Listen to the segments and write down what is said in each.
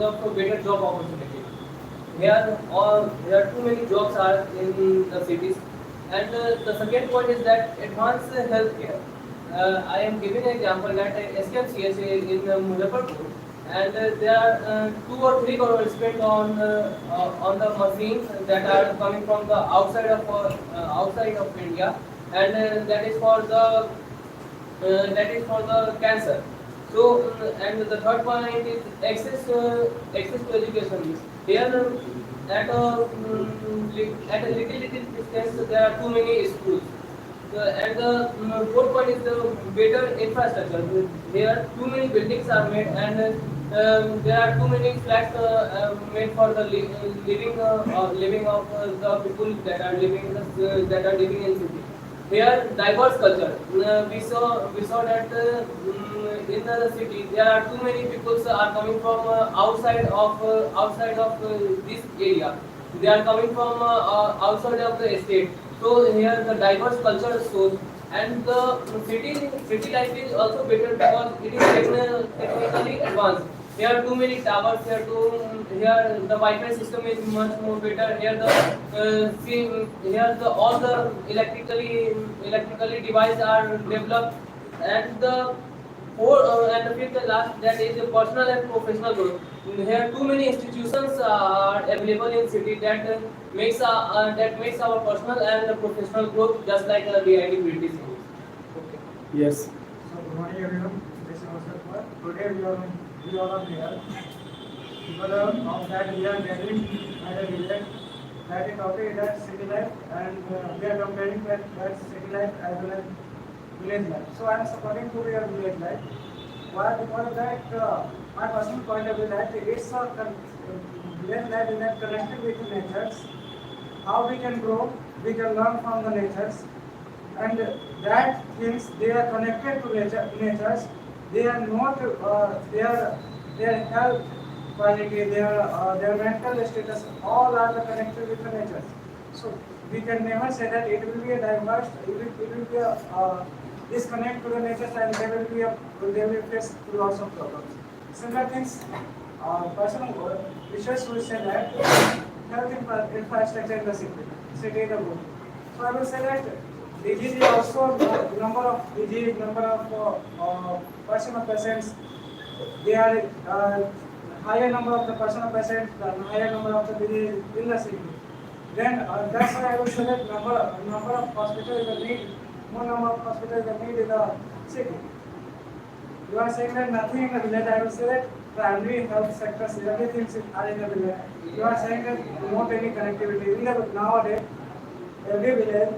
of better job opportunity. There are too many jobs are in the cities, and the second point is that advanced healthcare. I am giving an example that SKMCSA in Muzaffarpur, and there are 2 or 3 crore spent on the machines that are coming from the outside of India, and that is for the cancer. So, and the third point is access to education. Here, at a little distance, there are too many schools. And the fourth point is the better infrastructure. There are too many buildings are made, and there are too many flats made for the living of the people that are living in city. Here, diverse culture. We saw that in the city there are too many people are coming from outside of this area. They are coming from outside of the state. So here the diverse culture shows, and the city life is also better because it is technically advanced. Here are too many towers. Here the Wi-Fi system is much more better. Here the all the electrically devices are developed, and the fifth and last, that is the personal and professional growth. Here too many institutions are available in city that makes our personal and professional growth just like the British. Okay. Yes. So good morning everyone. This is Mr. Kumar. Today we all are here. Because of that we are gathering at a village. That is topic that city life, and we are comparing that city life as well as village life. So I am supporting to your village life. Why? Because that my personal point of view that it's village life is connected with the natures. How we can grow, we can learn from the natures, and that things they are connected to natures. They are not their health quality, their mental status, all are the connected with the nature. So we can never say that it will be a diverse, it will be a disconnect to the nature, and they will face lots of problems. Similar things, personal issues will say that health infrastructure in the city is the good. So I will say that disease is also number of disease, number of personal patients. They are higher number of the personal patients, the higher number of the disease in the city. Then that's why I will say that number of hospitals is the need, more number of hospitals is the need in the city. You are saying that nothing in the village. I will say that primary health sectors, everything are in the village. You are saying that not any connectivity. In the nowadays, every village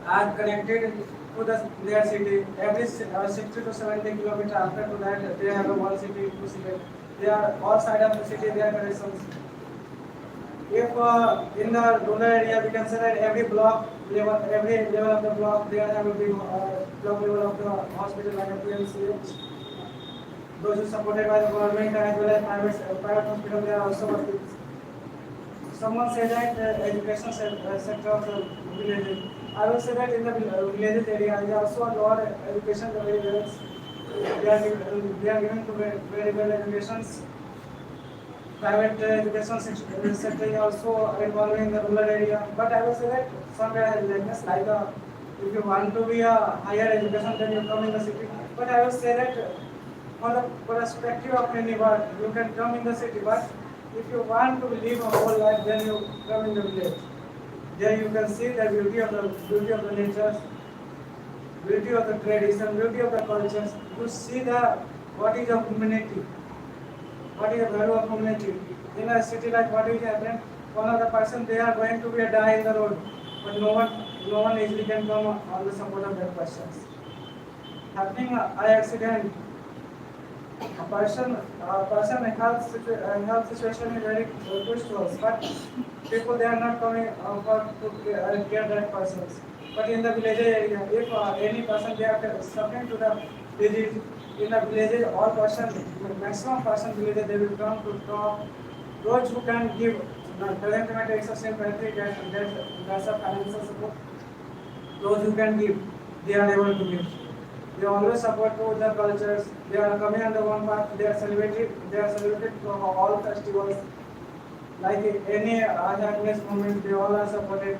are connected to their city. Every 60 to 70 kilometers after to that, they have a one city, two city. They are all side of the city. They are connections. If in the rural area we can say that every level of the block, they have a big block level of the hospital like a PMCH. Those who supported by the government as well as private hospital, they are also working. Someone said that education sector of the villages. I will say that in the villages area, there are also a lot of education very well. They are given to very well educations. Private education sector is also involved in the rural area. But I will say that somewhere has lackness, like if you want to be a higher education, then you come in the city. But I will say that from the perspective of anyone, you can come in the city. But if you want to live a whole life, then you come in the village. There you can see the beauty of the nature, beauty of the tradition, beauty of the cultures. You see what is the humanity. What is the value of humanity? In a city like what will happen? One of the person they are going to be a die in the road, but no one easily can come on the support of that persons. Happening eye accident, a person health situation is very crucial, but people they are not coming to care that persons. But in the village area, if any person they are suffering to the disease, in the villages, all person, maximum person villages, they will come to talk. Those who can give, doesn't matter it's a sympathy, that's a financial support. Those who can give, they are able to give. they always support to the cultures. They are coming under one path. They are celebrated from all festivals. Like any happiness moment, they all are supported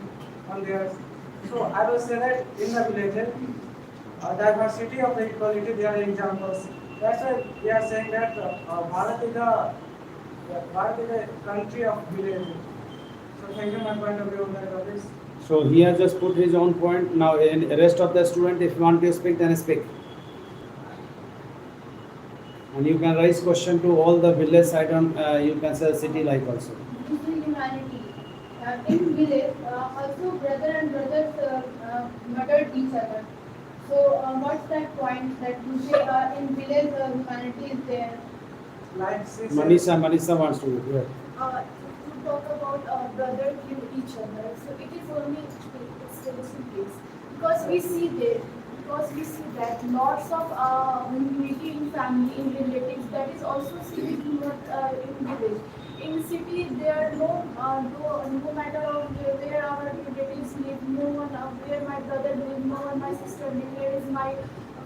on theirs. So I will say that in the villages, diversity of the equality, they are examples. That's why we are saying that Bharat is a country of villages. So thank you, my point of view on that topic. So he has just put his own point. Now, in rest of the student, if you want to speak, then speak. And you can raise question to all the village side on. You can say city life also. This is humanity. In village, also brother and brothers murdered each other. So what's that point that you say in village humanity is there? Like since Manisha wants to. Yeah. To talk about brother kill each other. So it is only extension case because we see that lots of unity in family, in relatives. That is also seen in village. In city, there are no matter of where our relatives live, no one where my brother lives, no one my sister lives, where is my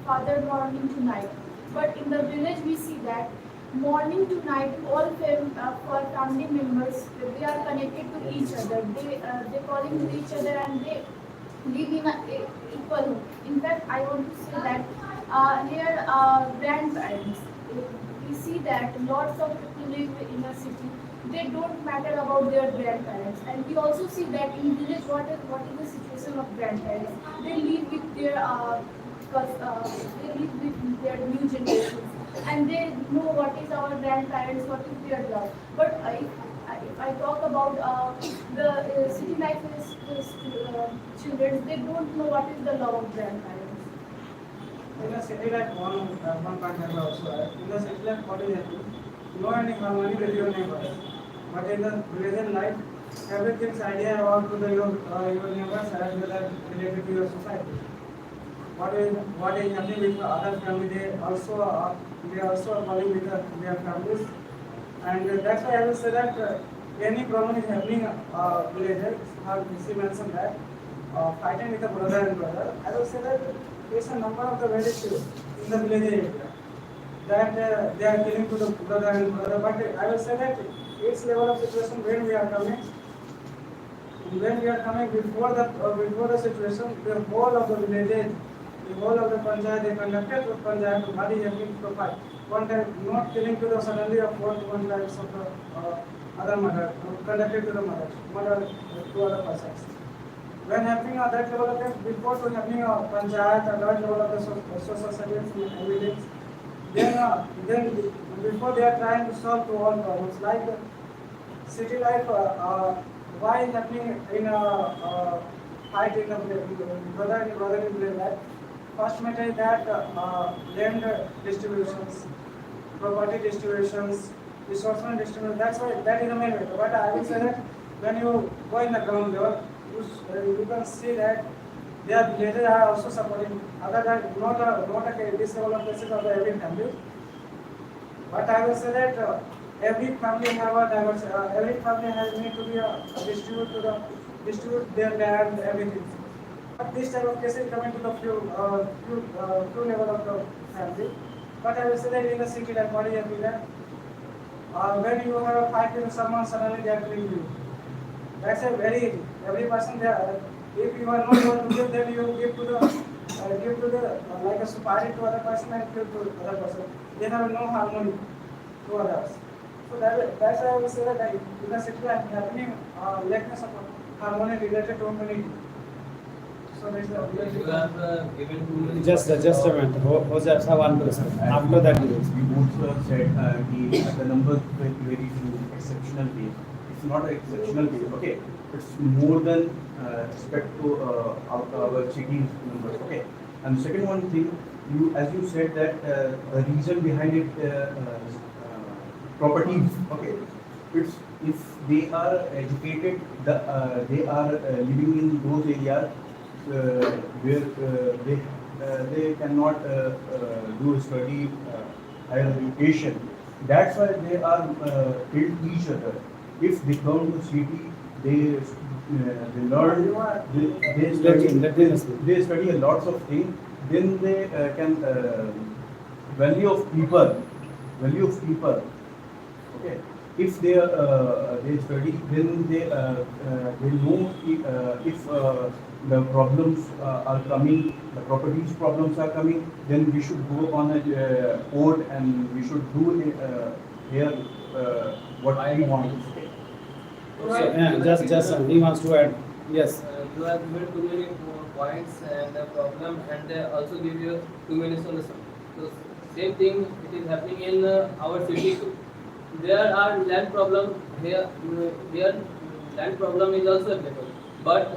father morning to night. But in the village, we see that morning to night, all for family members, they are connected to each other. They calling to each other and they live in a equal home. In fact, I want to say that here grandparents. We see that lots of people live in a city. They don't matter about their grandparents, and we also see that in village, what is the situation of grandparents? They live with their new generations, and they know what is our grandparents, what is their love. But if I talk about the city life children, they don't know what is the love of grandparents. in a city like one point I will also add. In the city like what is happening? No any harmony with your neighbors. But in the village life, everything's idea about to your neighbors as well as related to your society. What is happening with the other family? They also are calling with their families, and that's why I will say that any problem is happening villages. How she mentioned that fighting with a brother and brother. I will say that it's a number of the very few in the village area that they are killing to the brother and brother. But I will say that its level of situation when we are coming before the situation, the whole of the villages, the whole of the panchayat, they conducted the panchayat to body happening to fight. One time, not killing to the suddenly of one types of the other murder, conducted to the murder to other persons. When happening at that level of things, before to happening a panchayat, at that level of the social service evidence, then before they are trying to solve to all problems like city life, why is happening in a fight in the brother in real life? First matter is that land distributions, property distributions, resource distribution. That's why that is the main matter. But I will say that when you go in the ground level, you can see that their villages are also supporting. Other than not a this level of cases of every family. But I will say that every family have a diverse. Every family has need to be distribute their land, everything. But this type of cases coming to the few level of the family. But I will say that in the city, like what is happening that when you have a fight with someone, suddenly they are killing you. That's a very easy. Every person there. If you are not able to give, then you give to the like a supari to other person and give to other person. They have no harmony to others. So that's why I will say that in the city life happening lackness of harmony related to community. So that's You have given 2 minutes. Just a minute. Jose, one person. After that, you will. You also said the numbers were very few, exceptional case. It's not an exceptional case, okay? It's more than respect to our city numbers, okay? And the second one thing, as you said that the reason behind it, properties, okay? It's if they are educated, they are living in those areas where they cannot do study higher education. That's why they are killed each other. If they come to city, they learn, they study a lots of things. then they can value of people. Okay, if they study, then they know if the problems are coming, the properties problems are coming, then we should go on a court and we should do here what we want. Okay. So, yeah, just he wants to add. Yes. You have given too many points and the problem, and they also give you too many solutions. So same thing it is happening in our city too. There are land problem here. Here land problem is also available, but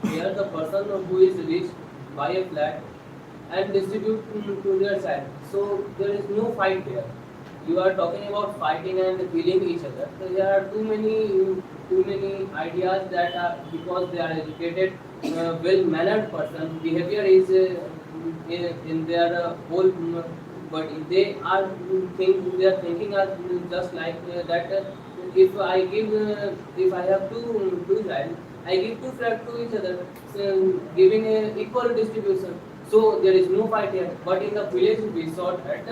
here the person who is rich buy a flat and distribute to their side. So there is no fight there. You are talking about fighting and killing each other. So there are too many ideas that are because they are educated, well-mannered person. Behavior is in their whole, but they are thinking are just like that. If I have two child, I give two flat to each other, so giving a equal distribution. So there is no fight here. But in the village we saw that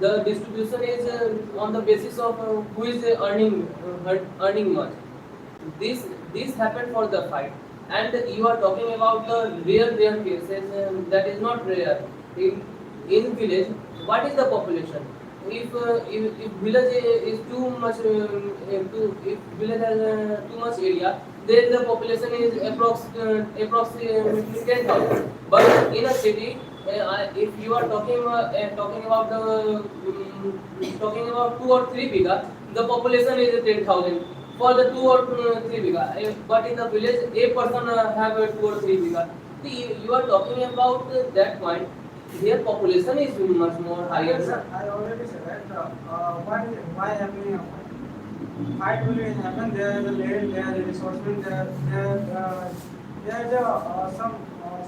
the distribution is on the basis of who is earning much. This happened for the fight, and you are talking about the rare cases that is not rare in village. What is the population? If village is too much if village has too much area, then the population is approximately 10,000. But in a city, if you are talking about the talking about 2 or 3 bigha, the population is 10,000 for the 2 or 3 bigha. But in the village, a person have 2 or 3 bigha. See, you are talking about that point. Here population is much more higher. Yes, sir, I already said that. Why happening? Fight will happen. There is a land, there is a resourcement, there is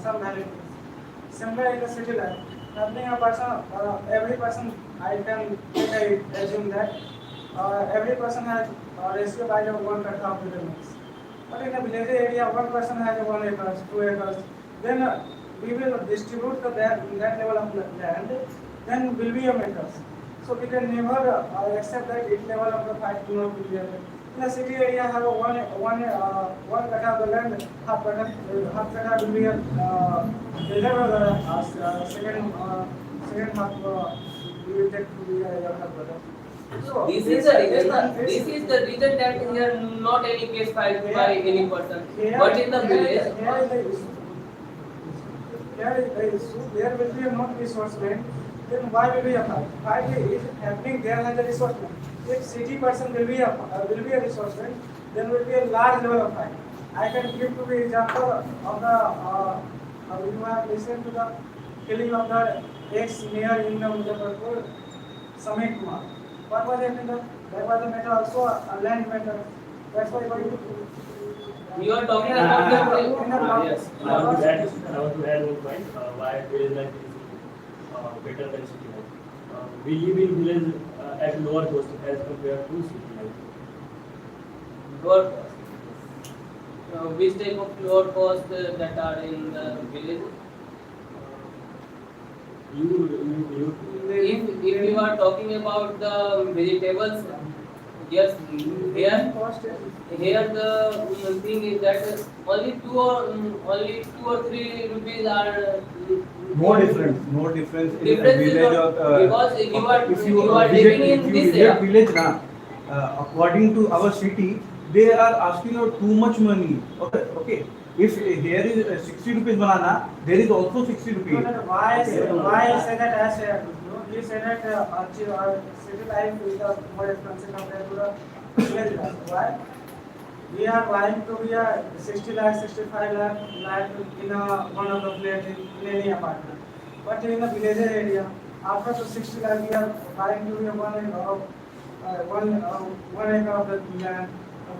some value. Similar in the city life, happening a person, every person, I can assume that every person has ratio by 1 katta of the mix. But in the village area, one person has 1 acre, 2 acres. Then we will distribute that level of land. Then will be a matters. So we can never accept that each level of the fight will not be there. In the city area, have a one katta of the land, half katta will be a second half we will take to be a younger brother. So This is the reason that we are not any case filed by any person. But in the village, Here is the issue. There will be no resourcement. Then why will be a fight? Fight is happening. There has a resourcement. If city person will be a resourcement, then will be a large level of fight. I can give to the example of the you have listened to the killing of the ex-mayor in the Muzaffarpur, Samit Kumar. What was happening? That was a matter also a land matter. That's why you are talking about the yes. I want to add one point. Why village life is better than city life. We live in village at lower cost as compared to city life. lower cost. Which type of lower cost that are in the village? If you are talking about the vegetables, yes, here the thing is that only 2 or 3 rupees are No difference in Difference is village not- or because if you are living in if you this visit area. village na, according to our city, they are asking out too much money. Okay. If here is 60 rupees banana, there is also 60 rupees. Why I say that as you said that city life is more expensive compared to the village life. Why? We are buying to be a 60 lakh, 65 lakh in one of the place in any apartment. But in the village area, after the 60 lakh, we are buying to be 1 acre of 1 acre of the land.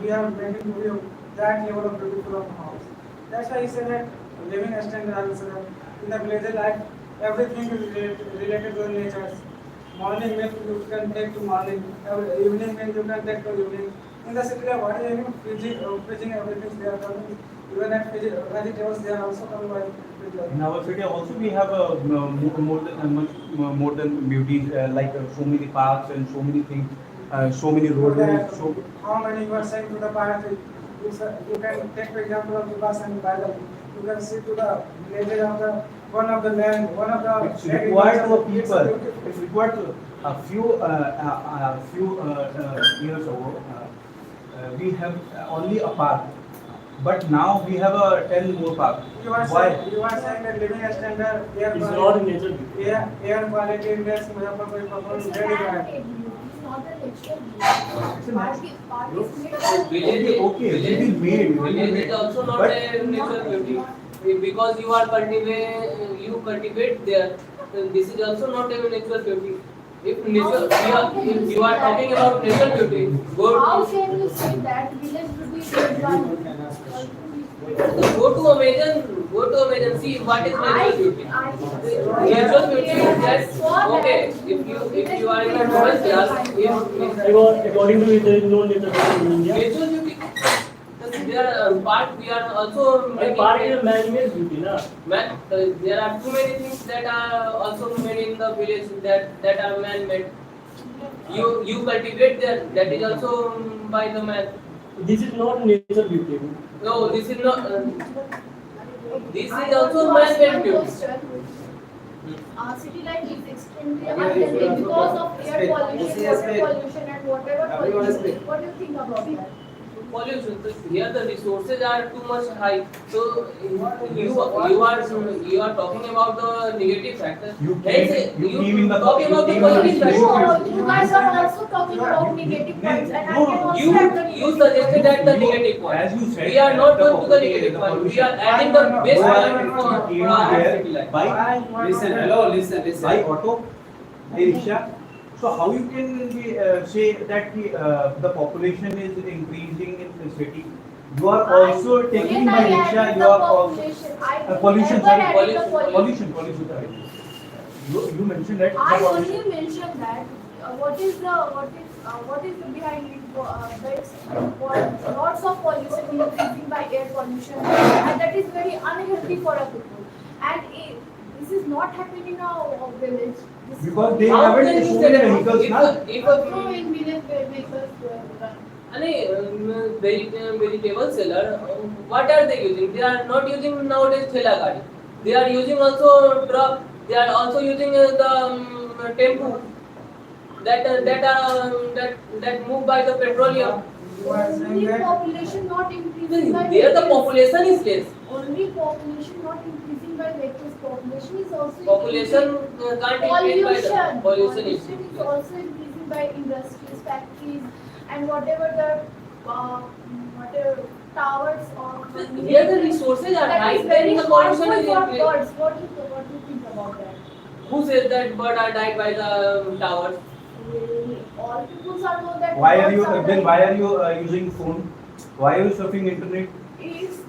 We are making to be that level of beautiful of house. That's why he said that living standard in the village life, everything is related to nature. Morning milk you can take to morning, evening milk you can take to evening. In the city life, what is happening? Preaching everything they are coming. even at vegetables, they are also coming by vegetables. In our city also we have more than beauty, like so many parks and so many things, so many roads. So How many you are saying to the parent? You can take for example of the bus and Bible. You can see to the villages of the one of the land, one of the. it's required to people. It's required to a few years ago. We have only a park, but now we have a 10 more park. You are Why? saying that living standard, air It's not quality, nature beauty. air quality index, Muzaffarpur performs It's a very bad. man-made beauty, it's not a natural It's a beauty. Park is made of Village, Okay, it is made. village is also not But- a natural beauty because you cultivate there. This is also not a natural beauty. If you are talking about natural beauty, How go can you say that village beauty is made by? to Amazon. Go to Amazon. See what is natural beauty. Natural beauty is that okay. If you are in a forest class, According to me, there is no nature beauty in India. natural beauty. There are part we are also And making. park is a man-made beauty, na? Man, there are too many things that are also made in the village that are man-made. You cultivate there. That is also by the man. This is not nature beauty. No, this is not. This is also man-made beauty. City life is extremely unhealthy because of air pollution, water pollution, and whatever pollution. What do you think about that? Pollution. So here the resources are too much high. So you are talking about the negative factors. You Hence, came in the talking about the you came in positive the- factors. No, you guys are also talking about negative points, and I can also have the You negative suggested that the negative point. As you said, We are not going to the okay, negative the point. We pollution. are adding the best Why point you for came our here city life. by Listen, hello, listen. by auto, by rickshaw. So how you can say that the population is increasing in the city? You are also taking by rickshaw. You are also pollution. Sorry, pollution. Sorry. You mentioned that. I the only pollution. mentioned that what is behind it? Lots of pollution increasing by air pollution, and that is very unhealthy for a people. And this is not happening in our village. This is Because they only- How haven't can you so say many that? vehicles now. also in village where vehicles run. Vegetable seller, what are they using? They are not using nowadays thela gadi. They are using also truck. They are also using the tempo that move by the petroleum. You are saying Only that population not increasing by There the vehicles. population is less. Only population not increasing by vehicles. Population is also Population increasing. can't increase by the Pollution pollution is also increasing by industries, factories, and whatever towers or. Here the resources are That high. is very Then the pollution harmful is for increased. birds. What do you think about that? Who says that birds are died by the towers? All people are know that. Why are you birds then? dying. Why are you using phone? Why are you surfing internet? Is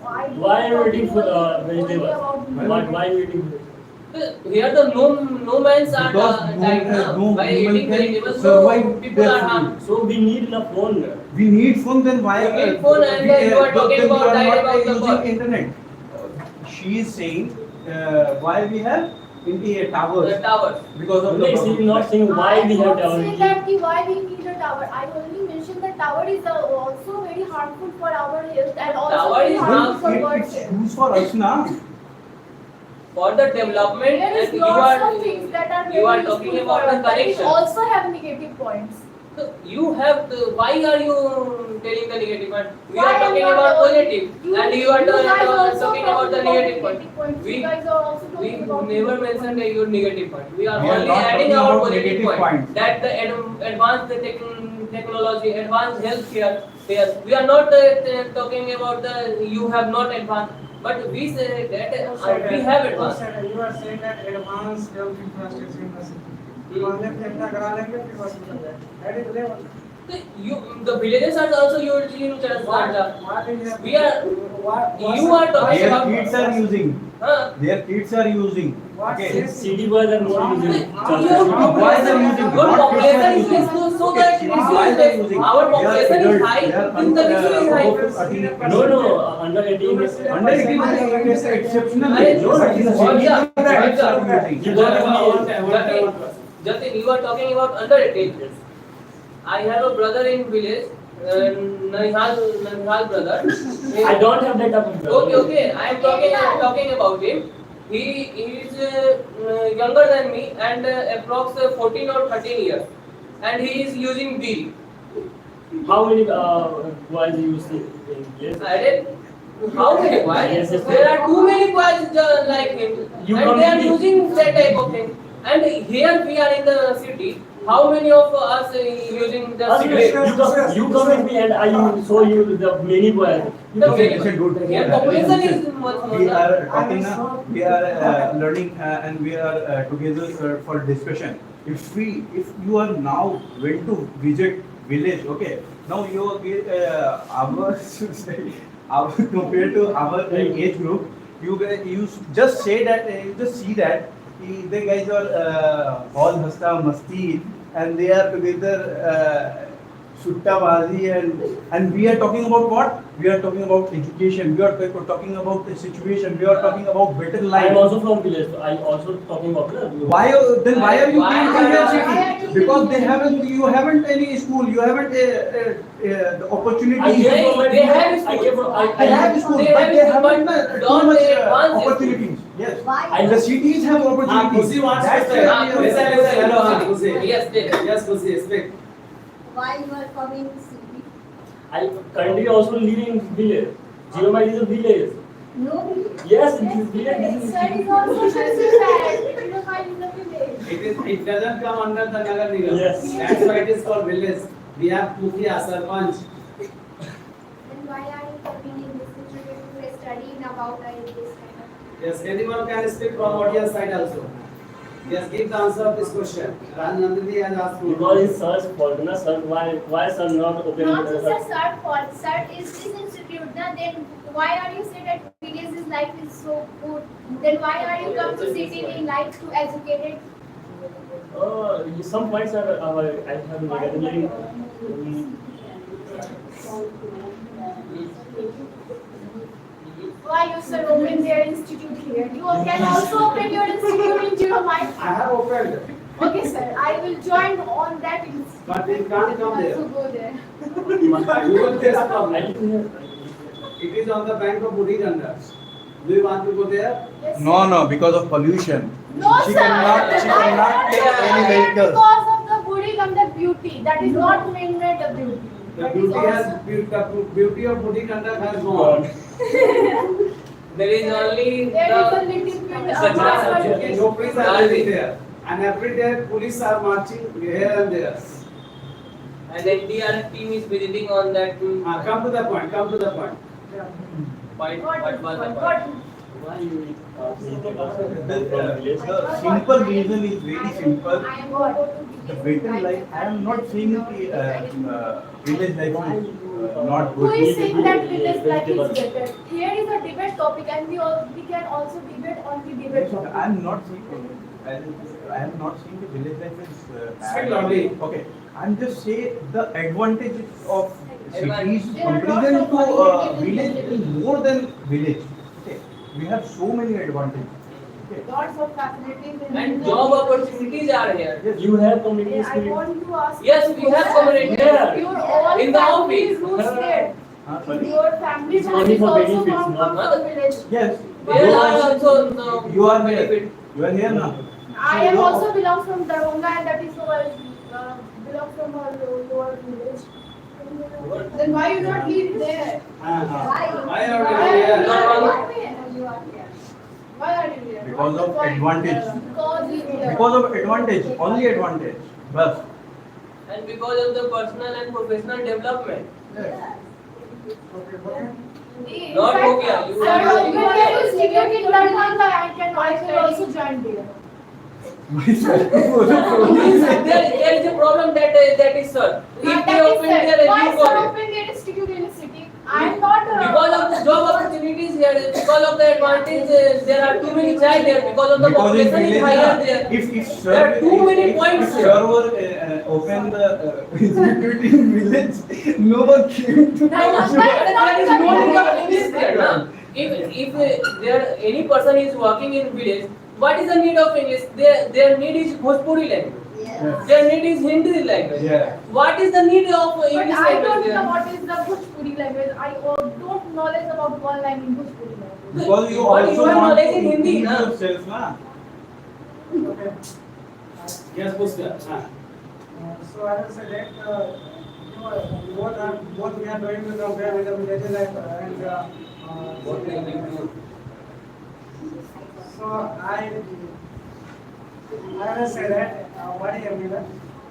I don't Why are you talking eating food, only vegetables? about Why are you eating vegetables? Here the no mans are Because died no now by human eating can vegetables. survive So people their are food. harmed. So we need enough phone. We need phone, then why? You need phone and then you are talking then about you are died not about the using bird. internet. She is saying why we have in the towers The towers. because of No, the she's not saying why we have I tower. don't say that why we need a tower. I only mentioned that tower is also very harmful for our health and also Tower very is harmful for It- birds. it's used for us now. For the development, There is and lots of things that are you are very talking useful about for the us, but it connection. also have negative points. So you have why are you telling the negative one? We Why are I'm talking not about only- positive, and you are guys also talking about the negative point. points. We- You guys are also We talking about never negative mentioned points. your negative point. We are We are only not adding talking our about positive negative point. points. That the advanced technology, advanced healthcare. Yes, we are not talking about the you have not advanced, but we say that we have advanced. You are saying that advanced health infrastructure in the city. Only अपना करा लेंगे फिर hospital जाए. That is level. The villages are also using Transganda. What is We are- you are talking Their about- kids are using. Huh? Their kids are using. What Okay. is CD boys are not using. Your Why they are using? Your Not kids are population is using. less, so so Okay, that why they are using? our They are population is adult, high, they are then the issue is high. above 18. No, under 18 is Under 18 is exceptional. Aye, No, it is what changing the- that. what the- Exceptional. You got Jatin, you are talking about under 18. I have a brother in village, Nanihal brother. I don't have that type of brother. Okay, I am talking about him. He is younger than me and approx 14 or 13 years, and he is using weed. How many boys you see in place? I did. How many boys? Yes, yes. There are too many boys like him, You and they are completely- using that type of thing. And here we are in the city. How many of us using the cigarette? You come with me and I show you the many boys. The It's a good. Here population is much more. We are talking now. We are learning and we are together for discussion. If you are now went to visit village, okay. Now you our our compared to our age group, you just say that you just see that the guys are all hasta masti and they are together. Suttabazi and we are talking about what? We are talking about education. We are talking about the situation. We are talking about better I am life. also from village. So I also talking about Why are you came to your Why city? Because they haven't. You haven't any school. You haven't the opportunity. I came from my They have village. I came from They have school, They but have they school, haven't but too don't much they advance opportunities. Yes. Why? And the cities have opportunities. Kusi wants to That's say. why we are- Listen, hello, Kusi. Yes, they. Yes, Kusi, speak. Why you are coming to city? I currently also live in village. Geomite is a village. No. Yes, it is village. This is Sir is also considered. You know why in the village? It doesn't come under the Nagar Nigam. Yes. That's why it is called village. We have Mukhia, Sarpanch. Then why are you coming in this situation to study about this kind of? Yes, anyone can speak from audience side also. Yes, give the answer of this question. Nandini has asked me. because it's such fault, na sir. Why sir not open? Not just a third fault. Third is this institute. Na, then why are you say that village life is so good? Then why are you come to city in life to educated? Some points are I have negatively. Why you sir open their institute here? You can also open your institute in Geomite. I have opened, Okay, sir. I will join on that institute. but it can't come there. To go there. You will face problem. I didn't It is on the bank of Budhiganda. Do you want to go there? Yes, No, no, because of pollution. No, She sir. cannot take any vehicles. Because of the beauty comes the beauty. That is not man-made the beauty. The That beauty is has, also- the beauty of Budhiganda has gone. There is only There is a the little bit Sajna of subject. Jhopris are there. And every day police are marching here and there. and NDR team is visiting on that. Come to the point, come to the point. Point. What What is was the what? point? What? Why you The simple reason is very simple. I am going to The better life, I am not saying the village life is not Who good. is saying that village life is better? Here is a debate topic, and we can also debate on the debate topic. I am not saying, I am not saying the village life is Speak bad. loudly. Okay, I'm just saying the advantages of cities There are comparison lots to of advantages in village village. is more than village. Okay, we have so many advantages. Okay. Lots of facilities in And village. job opportunities are here. You have community Yeah, I spirit. want to ask. Yes, you we have sir, community. Yeah. Your all In the family office. roots there. Sorry? Your family It's only is for also benefits, from not- from village. Yes. There You are are- also no You are here. benefit. You are here now. I am also belong from Darbhanga, and that is our belong from our lower village. Then why you not live there? Why are Why you are here? you here? Why are you here? Because of advantage. Because you here. Because of advantage, only advantage. Bas. And because of the personal and professional development. In Not fact, Nokia, you sir, are- you can institute in Darbhanga, I can also join there. There is a problem that is solved. If they open their Why new sir college, open their institute in the city? I am not. because of the job opportunities here, because of the advantage, there are too many child there, because of the Because in population is village, higher na, there. if There are too many points if here. server open the institute in village, no one came to That know. is There is no need of English there, na? If there any person is working in village, what is the need of English? Their need is Bhojpuri language. Yes. Their need is Hindi language. Yeah. What is the need of But English I language don't there? know what is the Bhojpuri language. I don't knowledge about one line in Bhojpuri language. Because you But also you are want knowledge to in Hindi, improve na? yourself, na? Okay. Yes, Pushkar. So I will say that both we are going to compare with the village life and What we will do? so I will say that what is everywhere.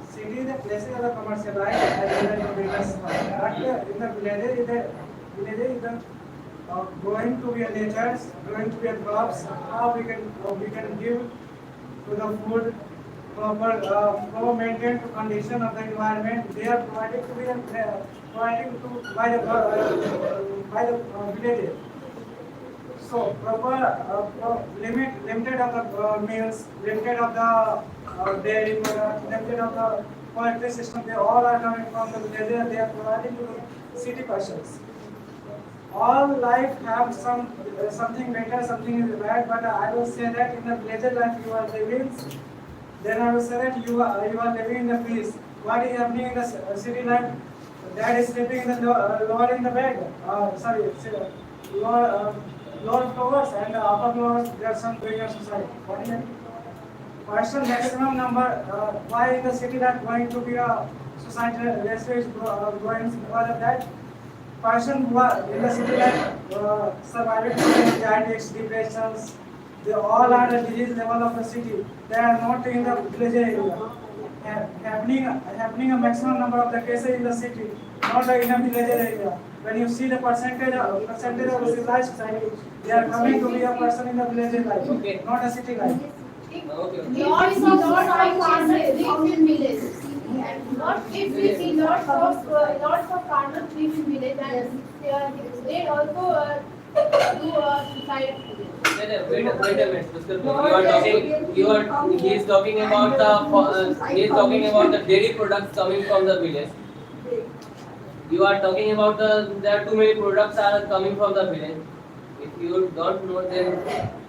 City is the places of the commercial life and the business. But in the village is the going to be a nature, going to be a crops. How we can give to the food proper maintained condition of the environment. They are providing to be providing to by the villages. So proper limited of the meals, limited of the dairy product, limited of the poultry system. They all are coming from the villages. They are providing to the city persons. All life have something better, something is bad. But I will say that in the village life you are living. Then I will say that you are living in the peace. What is happening in the city life? Dad is sleeping in the lower in the bed. Lower floors and upper floors. There are some doing exercise. What is it? Person maximum number. Why in the city life going to be a societal ratio is growing because of that. Person who are in the city life surviving anxieties, depressions. They all are at the disease level of the city. They are not in the village area. Happening a maximum number of the cases in the city, not in a village area. When you see the percentage of civilized society, they are coming to be a person in the village life, Okay. not a city life. Okay. Lots of farmers live in villages. If we see lots of farmers live in village and they also do suicide. Wait a minute, Pushkar. He is talking about the dairy products coming from the village. You are talking about there are too many products are coming from the village. If you don't know, then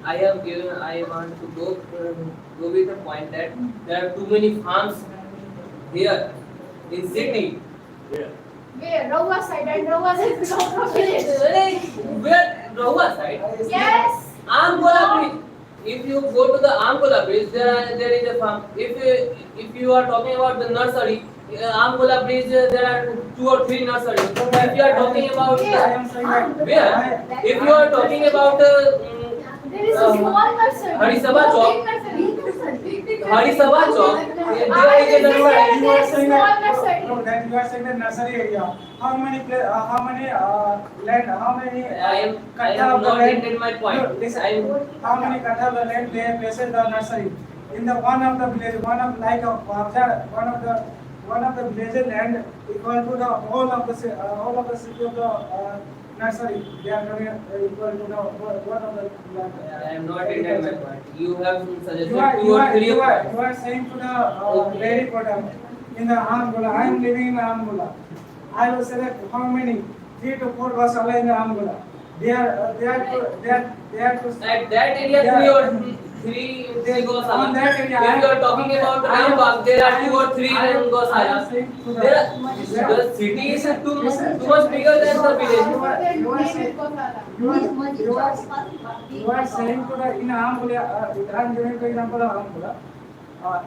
I want to go with the point that there are too many farms here in city. Yeah. Where? Rawa side and Rawa side belong from village. Where Rohua side? Yes. Amkola bridge. If you go to the Amkola bridge, there is a farm. If you are talking about the nursery, Amkola bridge, there are 2 or 3 nurseries. If you are talking about I am saying that. where? If you are talking about There is a small nursery. Harisabha Chowk. Big nursery. Harisabha Chowk, there is a nursery. You are saying that. Small nursery. No, that you are saying that nursery area. How many land? How many? I am not ended my point. No, listen. I am How many kathas of land they have placed the nursery? In the one of the village, one of the village land equal to the whole of the city of the nursery. They are equal to the one of the land. I am not ended my point. You have suggested You are, 2 you or are, 3 you are, points. you are saying to the dairy product in the Amgula. I am living in Amgula. I will select how many 3 to 4 gosala in the Amgula. They are to. At that area, Yeah. 3 On gosala. that area, If you are talking about Rambagh, there are 2 or 3 gosala. The city is too much bigger than the village. You are saying to the in Amgula, I am giving the example of Amgula.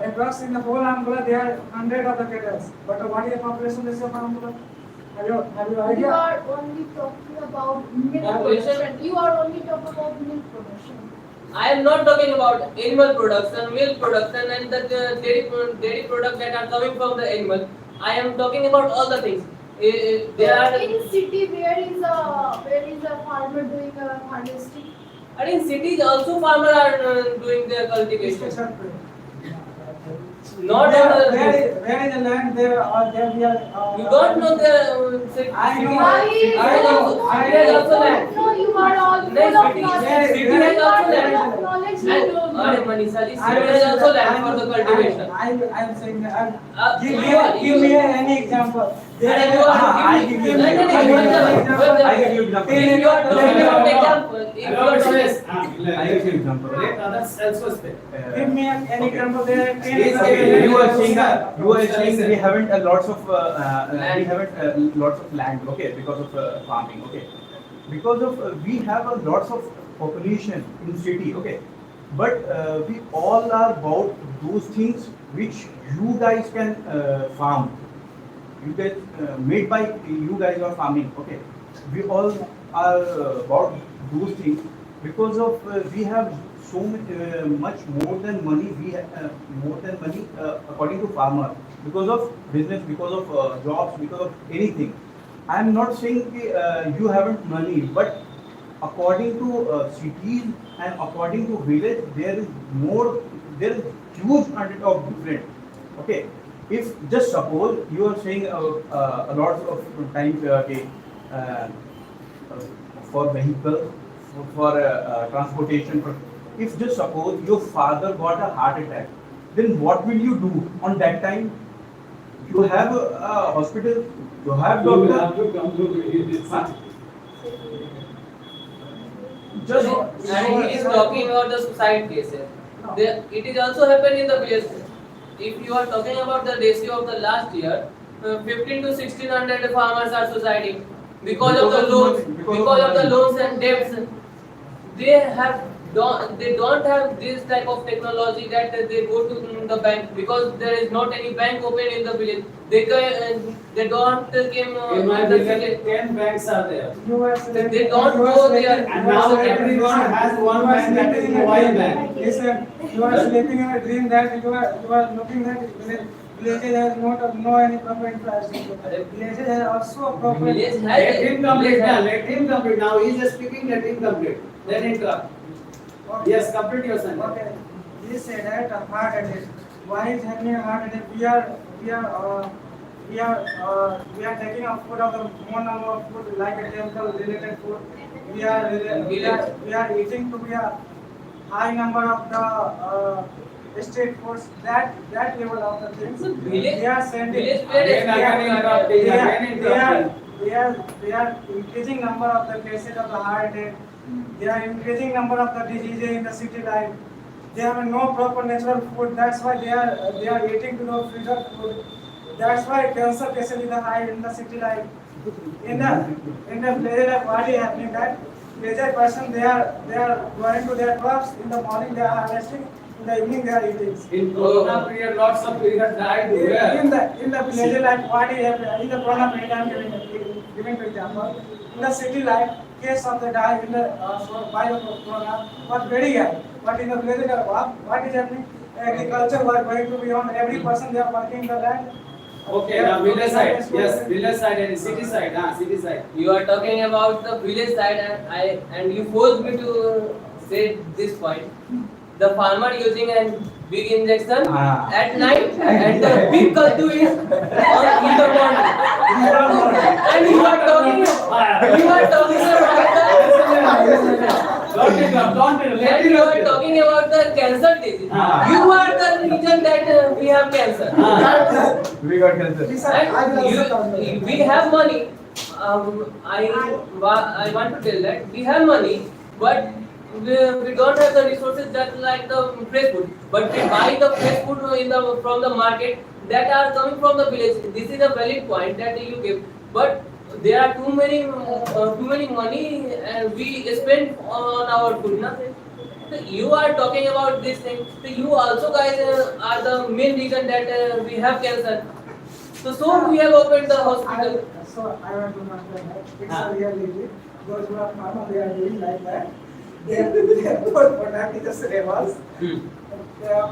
Across in the whole Amgula, there are 100 of the cattle. But what is the population ratio of Amgula? Have you You idea? are only talking about milk Population? production. You are only talking about milk production. I am not talking about animal production, milk production, and the dairy products that are coming from the animal. I am talking about all the things. There are In city, where is a farmer doing harvesting? and in cities also farmers are doing their cultivation. Not Where is the land there we are? you don't know the city. I know. I also land. No, you are all full of city knowledge. has You are also full land. of knowledge, you And don't know. Manisha ji, city has also land for the cultivation. I'm saying that. You- Give me any example. And you are I give you No, no, no, example. wait a minute, wait a I give minute. you example. If you are talking about example, if you Hello, are talking, Suresh. I give you example. Let others also speak. Give me any Okay. example. There are 10 Please, examples. You are saying that we haven't lots of Land. we haven't lots of land, okay, because of farming, okay, because of we have a lots of population in city, okay, but we all are about those things which you guys can farm. You guys made by you guys are farming, okay. We all are about those things because of we have so much more than money. We have more than money according to farmer because of business, because of jobs, because of anything. I am not saying you haven't money, but according to cities and according to village, there is more. There is huge amount of different. Okay, if just suppose you are saying a lot of time uh, for vehicle, for transportation. If just suppose your father got a heart attack, then what will you do on that time? You have a hospital, you have You will doctor. have to come to this. Just and he is talking about the suicide cases. It is also happened in the village. If you are talking about the ratio of the last year, 15 to 1600 farmers are suiciding because of the loans, because of the loans and debts. They don't have this type of technology that they go to the bank because there is not any bank open in the village. They don't came In my in the village, village. 10 banks are there. You are They don't go there. And now everyone has one bank, that is mobile bank. Listen, you are sleeping in a dream that you are looking at villages has no any proper infrastructure. Villages has also a proper. Village has- Let him complete now, let him complete. Now he is just speaking, let him complete. Then interrupt. Yes, complete your sentence. Okay. He said that a heart attack. Why is happening a heart attack? We are taking a food of the more number of food like a chemical related food. We are eating to be a high number of the street foods. That level of the things. Village- They are sending. village where Again, again interrupting, again interrupting. They are increasing number of the cases of the heart attack. They are increasing number of the diseases in the city life. They have no proper natural food. That's why they are eating to the filtered food. That's why cancer cases is high in the city life. In the village life, what is happening that village person they are going to their crops in the morning they are harvesting. In the evening they are eating. In Corona period, lots of people died. Where? In the village life, what is happening? In the Corona period, I am giving to example. In the city life, case of the die in the by the Corona was very high. But in the village life, what is happening? Agriculture was going to be on every person they are working in the land. Okay, now village side. Yes, village side and city side. City side. You are talking about the village side, and you forced me to say this point. The farmer using a big injection at night, and the big kaddu is in the morning. And you are talking about Don't interrupt, don't interrupt. Let and him you are complete. talking about the cancer disease. You are the reason that we have cancer. we got cancer. And we have money. I want to tell that we have money, but we don't have the resources that like the fresh food. But we buy the fresh food from the market that are coming from the village. This is a valid point that you give. But there are too many money and we spend on our food. Na? So you are talking about this thing. So you also guys are the main reason that we have cancer. So we have opened the hospital. So I want to mention that it's a reality. Those who are farmers, they are doing like that. They put product in the cereals.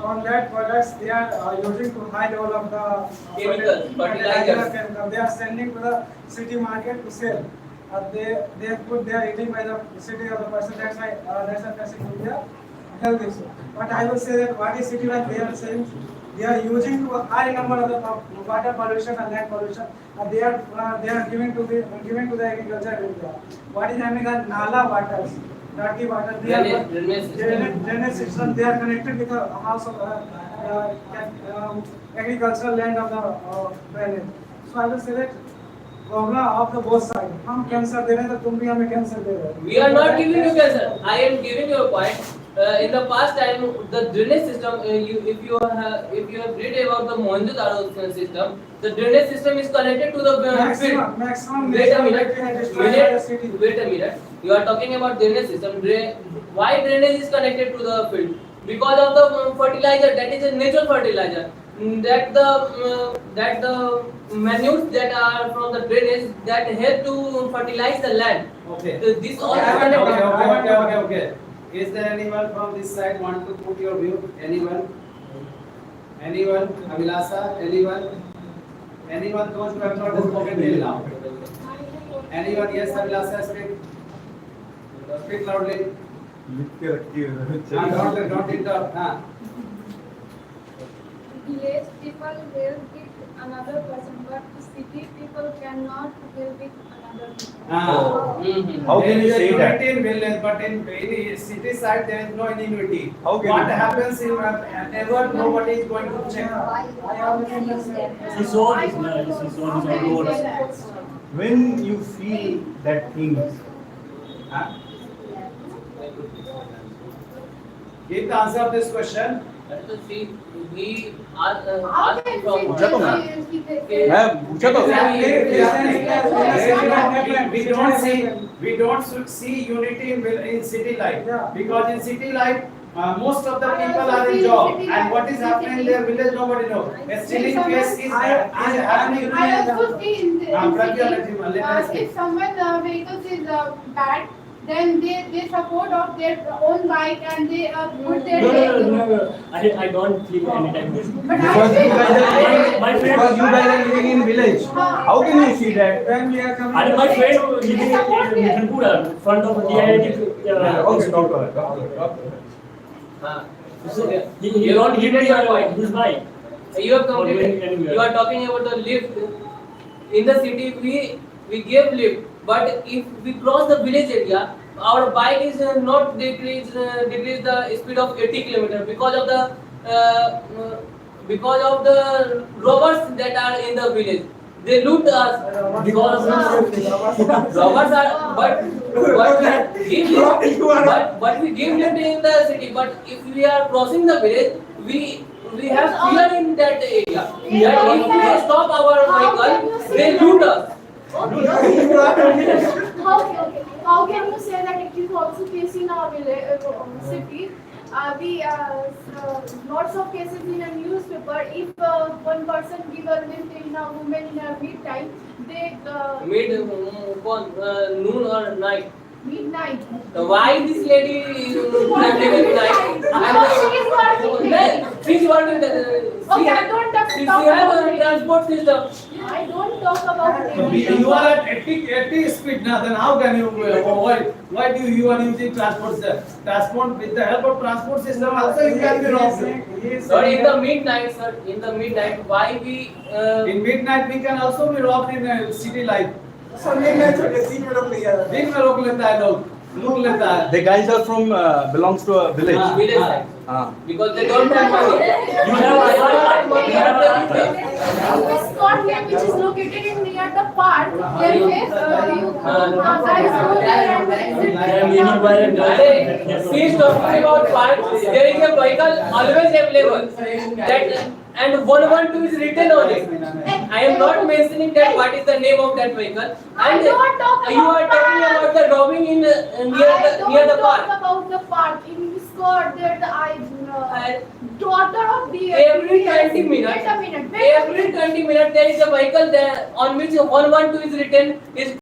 On that products, they are using to high level of the Chemicals, fertilizers. chemical. They are sending to the city market to sell. They put their eating by the city of the person. That's why that's a person will be a health issue. But I will say that what is city like they are saying. They are using to a high number of the water pollution and land pollution. They are giving to the agriculture area. What is happening? That nala waters. that give water. They are Drainage system. drainage system. They are connected with the house of agricultural land of the drainage. So I will select problem of the both side. हम cancer दे रहे हैं तो तुम भी हमें cancer दे रहे हो. We are not giving you cancer. I am giving you a point. In the past time, the drainage system, if you have read about the Mohenjo-daro system, the drainage system is connected to the field. Maximum. Wait a minute. Wait a minute. You are talking about drainage system. Why drainage is connected to the field? Because of the fertilizer. That is a natural fertilizer. That the manures that are from the drainage that help to fertilize the land. Okay. This all is Okay, connected. okay. Is there anyone from this side want to put your view? Anyone? Anyone? Abhilasa? Anyone? Anyone those who have not spoken till now? Anyone? Yes, Abhilasa, speak. Speak loudly. Don't interrupt. Village people will with another person, but city people cannot will with another person. How can you say that? There is a unity in village, but in city side there is no unity. How can What you- happens in never nobody is going to check. I already understand. His zone is nice. His zone is all over. When you feel that thing, huh? Give the answer of this question. See, we are How asked can from. पूछा तो मैं। we मैं पूछा तो We don't see unity in city life, because in city life most of the people are in job, and what is happening in their village nobody knows. A stealing case is happening. I also see in the Pragya, city, let us speak. if someone vehicles is bad, then they support of their own bike and they put their No. I don't feel any time this. But Because you guys are My friend- because you guys are living in village. How can you see that? When we are coming. And my friend living in Mithanpura, front of DIIT. Okay, doctor. So, He don't give me his bike. You have Or completed. going anywhere. You are talking about the lift. In the city, we give lift, but if we cross the village area, our bike is not decrease the speed of 80 km because of the robbers that are in the village. They loot us because robbers are but we give lift, but we give lift in the city. But if we are crossing the village, we have fear in that area. That if they stop our vehicle, they loot us. How can you say that it is also case in our city? We lots of cases in a newspaper. If one person give a lift in a woman in a midtime, they Noon or night. midnight. Why this lady traveling at night? She is working. She's working. Okay, I don't talk She about has a it. transport system. I don't talk about You are at 80 speed now, then how can you why do you are using transport with the help of transport system also you can be wrong. Sir, in the midnight, sir, why we In midnight we can also be robbed in city life. दिन में रोक लेता है लोग लेता है. The guys are from belongs to a village. village side Ah. because they don't have money. You have a Scotland, which is located in near the park. There is guys go there and She is talking about park. There is a vehicle always available. That and 112 is written on it. I am not mentioning that what is the name of that vehicle. I And don't talk you are about talking park. about the robbing in near the talk park. about the park. In Scott, there the daughter of the Every 20 minutes, Wait a minute. every 20 minutes there is a vehicle there on which 112 is written. Is